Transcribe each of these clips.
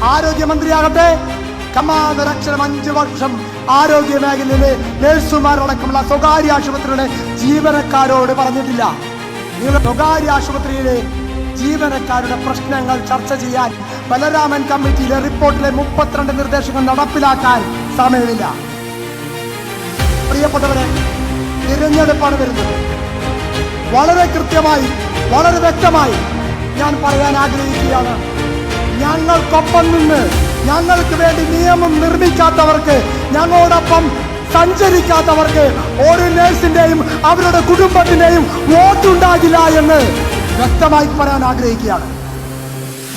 ആരോഗ്യമന്ത്രിയാകട്ടെ കമാതരക്ഷരം 5 വർഷം ആരോഗ്യ മേഖലയിലെ നഴ്സുമാരടക്കമുള്ള സ്വകാര്യ ആശുപത്രിയുടെ ജീവനക്കാരോട് പറഞ്ഞിട്ടില്ല. നിങ്ങൾ സ്വകാര്യ ആശുപത്രിയിലെ ജീവനക്കാരുടെ പ്രശ്നങ്ങൾ ചർച്ച ചെയ്യാൻ ബലരാമൻ കമ്മിറ്റിയിലെ റിപ്പോർട്ടിലെ 32 നിർദ്ദേശങ്ങൾ നടപ്പിലാക്കാൻ സമയമില്ല. പ്രിയപ്പെട്ടവരെ, തിരഞ്ഞെടുപ്പാണ് വരുന്നത്. വളരെ കൃത്യമായി, വളരെ വ്യക്തമായി ഞാൻ പറയാൻ ആഗ്രഹിക്കുകയാണ്. ഞങ്ങൾക്കൊപ്പം നിന്ന് ഞങ്ങൾക്ക് വേണ്ടി നിയമം നിർമ്മിക്കാത്തവർക്ക്, ഞങ്ങളോടൊപ്പം സഞ്ചരിക്കാത്തവർക്ക് ഒരു നഴ്സിന്റെയും അവരുടെ കുടുംബത്തിന്റെയും വോട്ടുണ്ടാകില്ല എന്ന് വ്യക്തമായി പറയാൻ ആഗ്രഹിക്കുകയാണ്.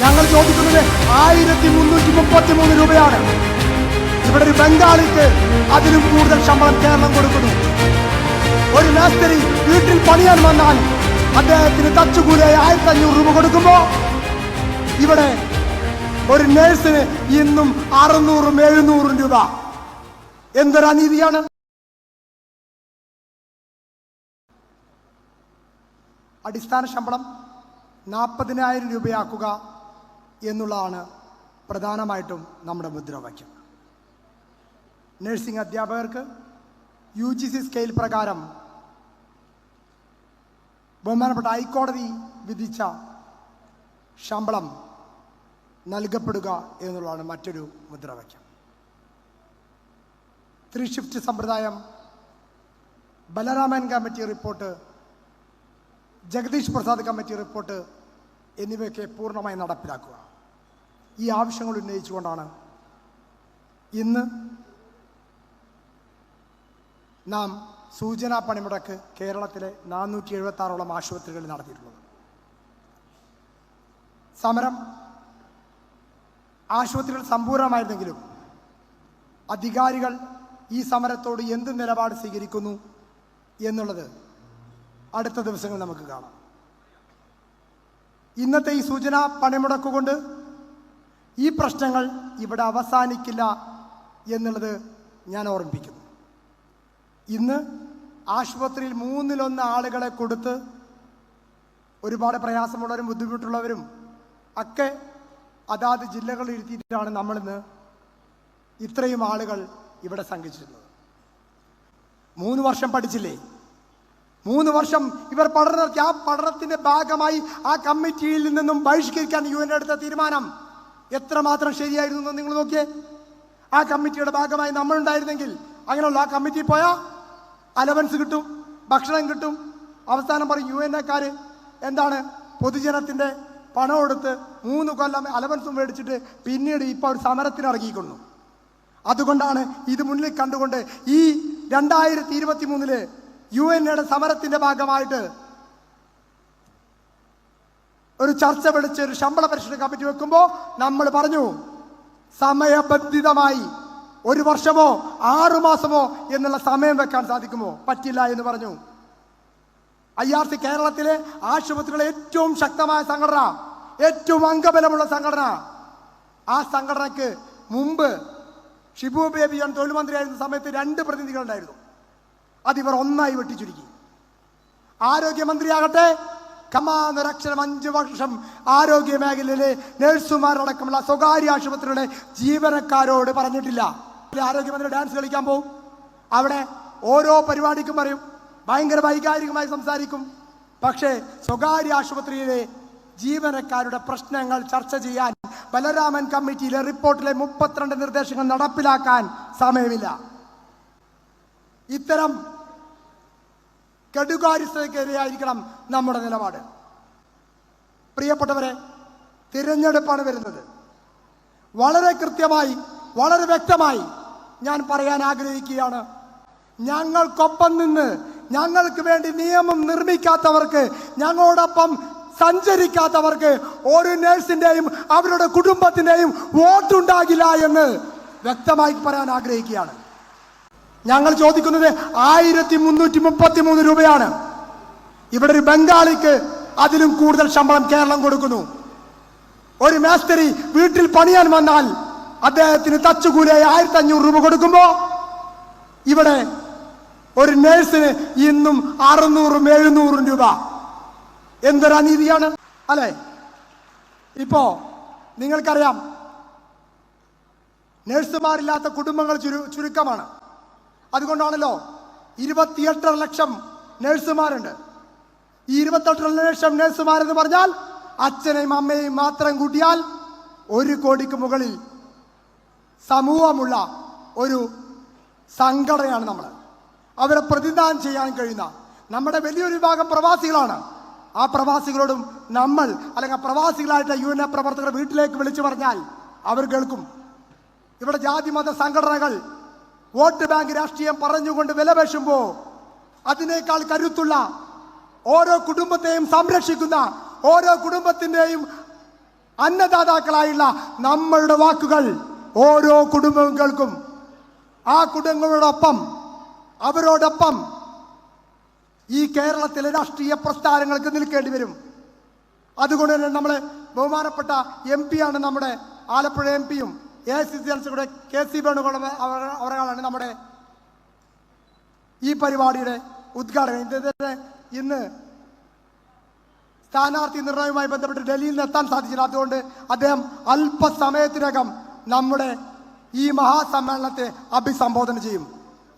ഞങ്ങൾ ചോദിക്കുന്നത് 1333 രൂപയാണ്. ഇവിടെ ഒരു ബംഗാളിക്ക് അതിലും കൂടുതൽ ശമ്പളം കേരളം കൊടുക്കുന്നു. ഒരു മേസ്തിരി വീട്ടിൽ പണിയാൻ വന്നാൽ അദ്ദേഹത്തിന് തച്ചുകൂലിയായി 1500 രൂപ കൊടുക്കുമ്പോ ഇവിടെ ഒരു നഴ്സിന് ഇന്നും 600-700 രൂപ. എന്തൊരു അനീതിയാണ്! അടിസ്ഥാന ശമ്പളം 40,000 രൂപയാക്കുക എന്നുള്ളതാണ് പ്രധാനമായിട്ടും നമ്മുടെ മുദ്രാവാക്യം. നഴ്സിംഗ് അധ്യാപകർക്ക് UGC സ്കെയിൽ പ്രകാരം ബഹുമാനപ്പെട്ട ഹൈക്കോടതി വിധിച്ച ശമ്പളം നൽകപ്പെടുക എന്നുള്ളതാണ് മറ്റൊരു മുദ്രാവാക്യം. 3 ഷിഫ്റ്റ് സമ്പ്രദായം, Balaraman committee report, Jagadish Prasad committee report എന്നിവയൊക്കെ പൂർണ്ണമായി നടപ്പിലാക്കുക. ഈ ആവശ്യങ്ങൾ ഉന്നയിച്ചുകൊണ്ടാണ് ഇന്ന് നാം സൂചനാ പണിമുടക്ക് കേരളത്തിലെ 476ഓളം ആശുപത്രികളിൽ നടത്തിയിട്ടുള്ളത്. സമരം ആശുപത്രികൾ സമ്പൂർണ്ണമായിരുന്നെങ്കിലും അധികാരികൾ ഈ സമരത്തോട് എന്ത് നിലപാട് സ്വീകരിക്കുന്നു എന്നുള്ളത് അടുത്ത ദിവസങ്ങൾ നമുക്ക് കാണാം. ഇന്നത്തെ ഈ സൂചനാ പണിമുടക്കുകൊണ്ട് ഈ പ്രശ്നങ്ങൾ ഇവിടെ അവസാനിക്കില്ല എന്നുള്ളത് ഞാൻ ഓർമ്മിപ്പിക്കുന്നു. ഇന്ന് ആശുപത്രിയിൽ 1/3 ആളുകളെ കൊടുത്ത് ഒരുപാട് പ്രയാസമുള്ളവരും ബുദ്ധിമുട്ടുള്ളവരും ഒക്കെ അതാത് ജില്ലകളിൽ ഇരുത്തിയിട്ടാണ് നമ്മളിന്ന് ഇത്രയും ആളുകൾ ഇവിടെ സംഘടിച്ചിരുന്നത്. 3 വർഷം പഠിച്ചില്ലേ? 3 വർഷം ഇവർ പഠനം നടത്തി. ആ പഠനത്തിന്റെ ഭാഗമായി ആ കമ്മിറ്റിയിൽ നിന്നും ബഹിഷ്കരിക്കാൻ UN എടുത്ത തീരുമാനം എത്രമാത്രം ശരിയായിരുന്നു എന്ന് നിങ്ങൾ നോക്കിയേ. ആ കമ്മിറ്റിയുടെ ഭാഗമായി നമ്മളുണ്ടായിരുന്നെങ്കിൽ അങ്ങനെയുള്ള ആ കമ്മിറ്റി പോയാൽ അലവൻസ് കിട്ടും, ഭക്ഷണം കിട്ടും. അവസാനം പറയും UN-കാര് എന്താണ് പൊതുജനത്തിന്റെ പണം എടുത്ത് 3 കൊല്ലം അലവൻസും മേടിച്ചിട്ട് പിന്നീട് ഇപ്പോൾ ഒരു സമരത്തിന് ഇറങ്ങിക്കൊണ്ടു. അതുകൊണ്ടാണ് ഇത് മുന്നിൽ കണ്ടുകൊണ്ട് ഈ 2023 UN-യുടെ സമരത്തിന്റെ ഭാഗമായിട്ട് ഒരു ചർച്ച വിളിച്ച് ഒരു ശമ്പള പരിഷ്കരണ കമ്മിറ്റി വെക്കുമ്പോൾ നമ്മൾ പറഞ്ഞു സമയബന്ധിതമായി 1 വർഷമോ 6 മാസമോ എന്നുള്ള സമയം വെക്കാൻ സാധിക്കുമോ? പറ്റില്ല എന്ന് പറഞ്ഞു. IRC കേരളത്തിലെ ആശുപത്രികളെ ഏറ്റവും ശക്തമായ സംഘടന, ഏറ്റവും അംഗബലമുള്ള സംഘടന. ആ സംഘടനയ്ക്ക് മുമ്പ് ഷിബു ബേബി ജോൺ തൊഴിൽ മന്ത്രിയായിരുന്ന സമയത്ത് 2 പ്രതിനിധികളുണ്ടായിരുന്നു. അതിവർ 1 വെട്ടിച്ചുരുക്കി. ആരോഗ്യമന്ത്രിയാകട്ടെ കമാതരക്ഷരം 5 വർഷം ആരോഗ്യ മേഖലയിലെ നഴ്സുമാരടക്കമുള്ള സ്വകാര്യ ആശുപത്രിയുടെ ജീവനക്കാരോട് പറഞ്ഞിട്ടില്ല. ആരോഗ്യമന്ത്രി ഡാൻസ് കളിക്കാൻ പോകും, അവിടെ ഓരോ പരിപാടിക്കും പറയും, ഭയങ്കര വൈകാരികമായി സംസാരിക്കും. പക്ഷേ സ്വകാര്യ ആശുപത്രിയിലെ ജീവനക്കാരുടെ പ്രശ്നങ്ങൾ ചർച്ച ചെയ്യാൻ ബലരാമൻ കമ്മിറ്റിയിലെ റിപ്പോർട്ടിലെ 32 നിർദ്ദേശങ്ങൾ നടപ്പിലാക്കാൻ സമയമില്ല. ഇത്തരം കെടുകാര്യസ്ഥതയ്ക്കെതിരെയായിരിക്കണം നമ്മുടെ നിലപാട്. പ്രിയപ്പെട്ടവരെ, തിരഞ്ഞെടുപ്പാണ് വരുന്നത്. വളരെ കൃത്യമായി, വളരെ വ്യക്തമായി ഞാൻ പറയാൻ ആഗ്രഹിക്കുകയാണ്. ഞങ്ങൾക്കൊപ്പം നിന്ന് ഞങ്ങൾക്ക് വേണ്ടി നിയമം നിർമ്മിക്കാത്തവർക്ക്, ഞങ്ങളോടൊപ്പം സഞ്ചരിക്കാത്തവർക്ക് ഒരു നഴ്സിന്റെയും അവരുടെ കുടുംബത്തിന്റെയും വോട്ടുണ്ടാകില്ല എന്ന് വ്യക്തമായി പറയാൻ ആഗ്രഹിക്കുകയാണ്. ഞങ്ങൾ ചോദിക്കുന്നത് 1333 രൂപയാണ്. ഇവിടെ ഒരു ബംഗാളിക്ക് അതിലും കൂടുതൽ ശമ്പളം കേരളം കൊടുക്കുന്നു. ഒരു മേസ്തിരി വീട്ടിൽ പണിയാൻ വന്നാൽ അദ്ദേഹത്തിന് തച്ചുകൂലിയായി 1500 രൂപ കൊടുക്കുമ്പോ ഇവിടെ ഒരു നഴ്സിന് ഇന്നും 600-700 രൂപ. എന്തൊരു അനീതിയാണ് അല്ലെ? ഇപ്പോ നിങ്ങൾക്കറിയാം, നഴ്സുമാരില്ലാത്ത കുടുംബങ്ങൾ ചുരുക്കമാണ്. അതുകൊണ്ടാണല്ലോ 28.5 ലക്ഷം നഴ്സുമാരുണ്ട്. ഈ 28 ലക്ഷം നഴ്സുമാരെന്ന് പറഞ്ഞാൽ അച്ഛനെയും അമ്മയെയും മാത്രം കൂട്ടിയാൽ 1 കോടിക്ക് മുകളിൽ സമൂഹമുള്ള ഒരു സംഘടനയാണ് നമ്മൾ. അവരെ പ്രതിനിധാനം ചെയ്യാൻ കഴിയുന്ന നമ്മുടെ വലിയൊരു വിഭാഗം പ്രവാസികളാണ്. ആ പ്രവാസികളോടും നമ്മൾ അല്ലെങ്കിൽ പ്രവാസികളായിട്ട് UN പ്രവർത്തകർ വീട്ടിലേക്ക് വിളിച്ചു പറഞ്ഞാൽ അവർ കേൾക്കും. ഇവിടെ ജാതി മത സംഘടനകൾ വോട്ട് ബാങ്ക് രാഷ്ട്രീയം പറഞ്ഞുകൊണ്ട് വിലപേശുമ്പോൾ അതിനേക്കാൾ കരുത്തുള്ള ഓരോ കുടുംബത്തെയും സംരക്ഷിക്കുന്ന ഓരോ കുടുംബത്തിൻ്റെയും അന്നദാതാക്കളായുള്ള നമ്മളുടെ വാക്കുകൾ ഓരോ കുടുംബവും കേൾക്കും. ആ കുടുംബങ്ങളോടൊപ്പം അവരോടൊപ്പം ഈ കേരളത്തിലെ രാഷ്ട്രീയ പ്രസ്ഥാനങ്ങൾക്ക് നിൽക്കേണ്ടി വരും. അതുകൊണ്ട് തന്നെ നമ്മൾ ബഹുമാനപ്പെട്ട MP ആണ് നമ്മുടെ ആലപ്പുഴ MPയും AICC കൂടെ KC വേണുഗോപാൽ അവരാണ് നമ്മുടെ ഈ പരിപാടിയുടെ ഉദ്ഘാടകൻ. ഇന്ന് സ്ഥാനാർത്ഥി നിർണയവുമായി ബന്ധപ്പെട്ട് ഡൽഹിയിൽ നിന്ന് എത്താൻ സാധിച്ചില്ല. അതുകൊണ്ട് അദ്ദേഹം അല്പസമയത്തിനകം നമ്മുടെ ഈ മഹാസമ്മേളനത്തെ അഭിസംബോധന ചെയ്യും.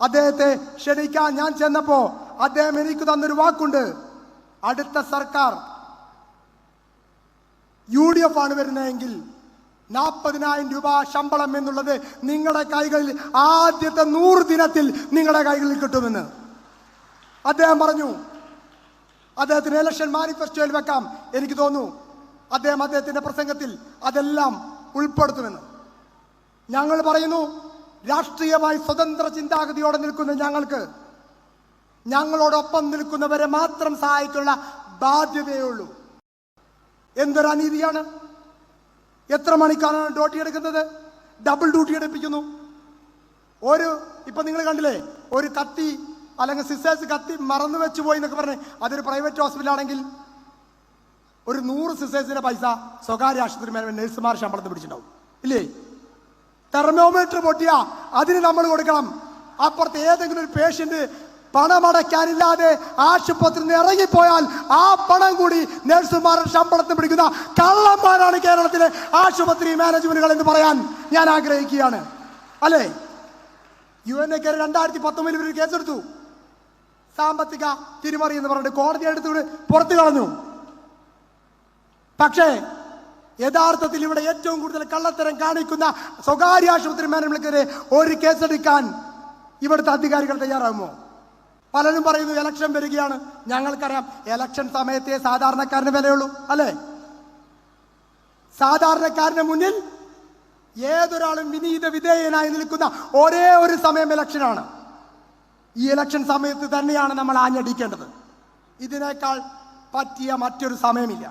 അദ്ദേഹത്തെ ക്ഷണിക്കാൻ ഞാൻ ചെന്നപ്പോൾ അദ്ദേഹം എനിക്ക് തന്നൊരു വാക്കുണ്ട്. അടുത്ത സർക്കാർ UDF ആണ് വരുന്നതെങ്കിൽ 40,000 രൂപ ശമ്പളം എന്നുള്ളത് നിങ്ങളുടെ കൈകളിൽ ആദ്യത്തെ 100 ദിനത്തിൽ നിങ്ങളുടെ കൈകളിൽ കിട്ടുമെന്ന് അദ്ദേഹം പറഞ്ഞു. അദ്ദേഹത്തിന് ഇലക്ഷൻ മാനിഫെസ്റ്റോയിൽ വെക്കാം. എനിക്ക് തോന്നുന്നു അദ്ദേഹത്തിന്റെ പ്രസംഗത്തിൽ അതെല്ലാം ഉൾപ്പെടുത്തുമെന്ന്. ഞങ്ങൾ പറയുന്നു, രാഷ്ട്രീയമായി സ്വതന്ത്ര ചിന്താഗതിയോടെ നിൽക്കുന്ന ഞങ്ങൾക്ക് ഞങ്ങളോടൊപ്പം നിൽക്കുന്നവരെ മാത്രം സഹായിക്കാനുള്ള ബാധ്യതയേ ഉള്ളൂ. എന്തൊരു അനീതിയാണ്! എത്ര മണിക്കാണ് ഡ്യൂട്ടി എടുക്കുന്നത്? ഡബിൾ ഡ്യൂട്ടി എടുപ്പിക്കുന്നു. ഇപ്പൊ നിങ്ങൾ കണ്ടില്ലേ, ഒരു കത്തി അല്ലെങ്കിൽ സിസേഴ്സ് കത്തി മറന്നു വെച്ചു പോയി എന്നൊക്കെ പറഞ്ഞ് അതൊരു പ്രൈവറ്റ് ഹോസ്പിറ്റലാണെങ്കിൽ ഒരു 100 സിസേഴ്സിന്റെ പൈസ സ്വകാര്യ ആശുപത്രി നഴ്സുമാർ ശമ്പളത്തിൽ പിടിച്ചിട്ടുണ്ടാവും ഇല്ലേ? തെർമോമീറ്റർ പൊട്ടിയാ അതിന് നമ്മൾ കൊടുക്കണം. അപ്പുറത്ത് ഏതെങ്കിലും ഒരു പേഷ്യന്റ് പണമടയ്ക്കാനില്ലാതെ ആശുപത്രിയിൽ നിന്ന് ഇറങ്ങിപ്പോയാൽ ആ പണം കൂടി നഴ്സുമാരുടെ ശമ്പളത്തിൽ പിടിക്കുന്ന കള്ളന്മാരാണ് കേരളത്തിലെ ആശുപത്രി മാനേജ്മെന്റുകൾ എന്ന് പറയാൻ ഞാൻ ആഗ്രഹിക്കുകയാണ്. അല്ലേ? UNA-ക്ക് 2019 ഒരു കേസെടുത്തു. സാമ്പത്തിക തിരിമറി എന്ന് പറഞ്ഞിട്ട് കോടതി എടുത്തുകൊണ്ട് പുറത്തു കളഞ്ഞു. പക്ഷേ യഥാർത്ഥത്തിൽ ഇവിടെ ഏറ്റവും കൂടുതൽ കള്ളത്തരം കാണിക്കുന്ന സ്വകാര്യ ആശുപത്രി മാനേജ്മെന്റിനെതിരെ ഒരു കേസെടുക്കാൻ ഇവിടുത്തെ അധികാരികൾ തയ്യാറാകുമോ? പലരും പറയുന്നു ഇലക്ഷൻ വരികയാണ്. ഞങ്ങൾക്കറിയാം, ഇലക്ഷൻ സമയത്തെ സാധാരണക്കാരന് വിലയുള്ളൂ. അല്ലേ? സാധാരണക്കാരന് മുന്നിൽ ഏതൊരാളും വിനീത വിധേയനായി നിൽക്കുന്ന ഒരേ ഒരു സമയം ഇലക്ഷനാണ്. ഈ ഇലക്ഷൻ സമയത്ത് തന്നെയാണ് നമ്മൾ ആഞ്ഞടിക്കേണ്ടത്. ഇതിനേക്കാൾ പറ്റിയ മറ്റൊരു സമയമില്ല.